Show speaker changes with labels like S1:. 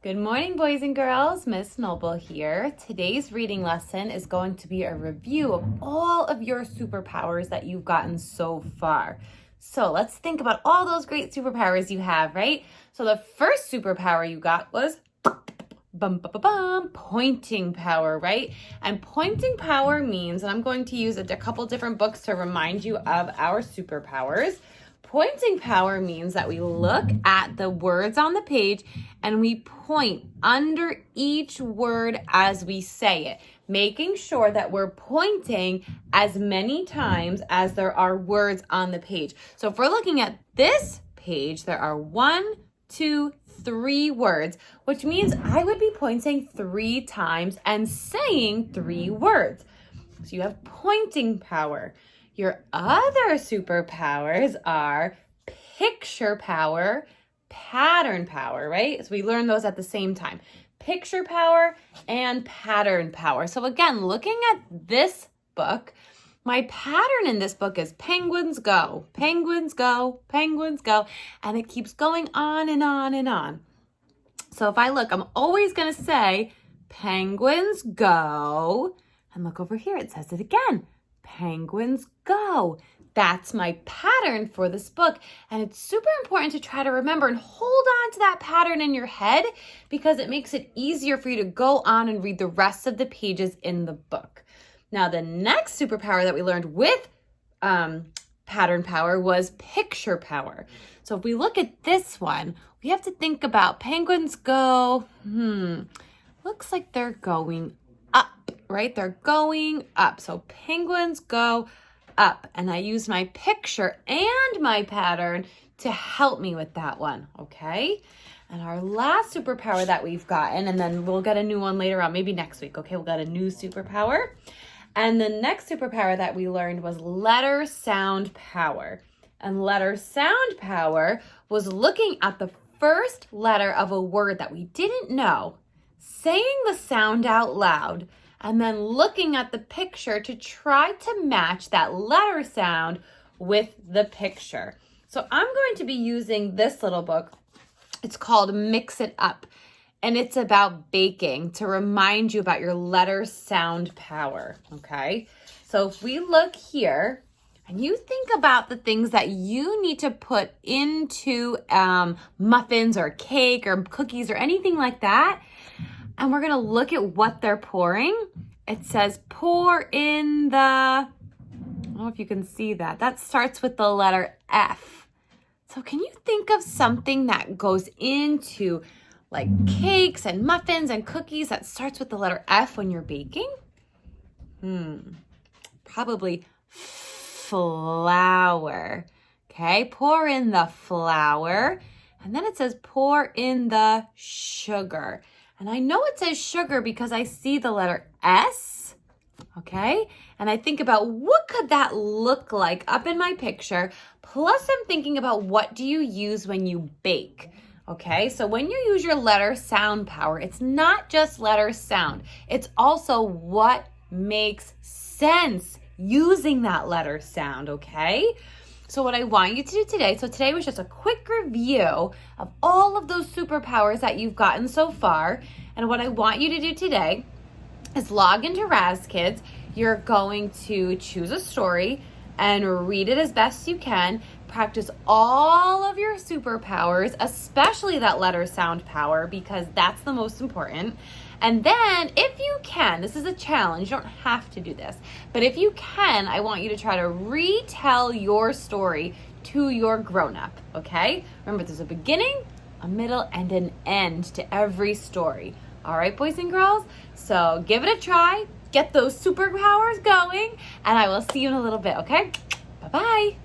S1: Good morning, boys and girls. Miss Noble here. Today's reading lesson is going to be a review of all of your superpowers that you've gotten so far. So let's think about all those great superpowers you have, right? So the first superpower you got was pointing power, right? And pointing power means, and I'm going to use a couple different books to remind you of our superpowers. Pointing power means that we look at the words on the page and we point under each word as we say it, making sure that we're pointing as many times as there are words on the page. So if we're looking at this page, there are 1, 2, 3 words, which means I would be pointing 3 times and saying 3 words. So you have pointing power. Your other superpowers are picture power, pattern power, right? So we learn those at the same time. Picture power and pattern power. So again, looking at this book, my pattern in this book is penguins go, penguins go, penguins go, and it keeps going on and on and on. So if I look, I'm always going to say penguins go, and look over here, it says it again. Penguins go. That's my pattern for this book. And it's super important to try to remember and hold on to that pattern in your head because it makes it easier for you to go on and read the rest of the pages in the book. Now, the next superpower that we learned with pattern power was picture power. So if we look at this one, we have to think about penguins go, looks like they're going up, right? They're going up. So penguins go up. And I use my picture and my pattern to help me with that one, okay? And our last superpower that we've gotten, and then we'll get a new one later on, maybe next week, okay? We'll get a new superpower. And the next superpower that we learned was letter sound power. And letter sound power was looking at the first letter of a word that we didn't know, saying the sound out loud, and then looking at the picture to try to match that letter sound with the picture. So I'm going to be using this little book. It's called Mix It Up, and it's about baking to remind you about your letter sound power, okay? So if we look here, and you think about the things that you need to put into muffins or cake or cookies or anything like that, and we're going to look at what they're pouring. It says pour in the, I don't know if you can see that. That starts with the letter F. So can you think of something that goes into like cakes and muffins and cookies that starts with the letter F when you're baking? Probably flour. Okay, pour in the flour. And then it says pour in the sugar. And I know it says sugar because I see the letter S, okay? And I think about what could that look like up in my picture. Plus I'm thinking about what do you use when you bake, okay? So when you use your letter sound power, it's not just letter sound. It's also what makes sense using that letter sound, okay? So what I want you to do today, so today was just a quick review of all of those superpowers that you've gotten so far. And what I want you to do today is log into RazKids. You're going to choose a story and read it as best you can. Practice all of your superpowers, especially that letter sound power, because that's the most important. And then if you can, this is a challenge, you don't have to do this, but if you can, I want you to try to retell your story to your grown-up, okay? Remember, there's a beginning, a middle, and an end to every story. All right, boys and girls? So give it a try, get those superpowers going, and I will see you in a little bit, okay? Bye-bye.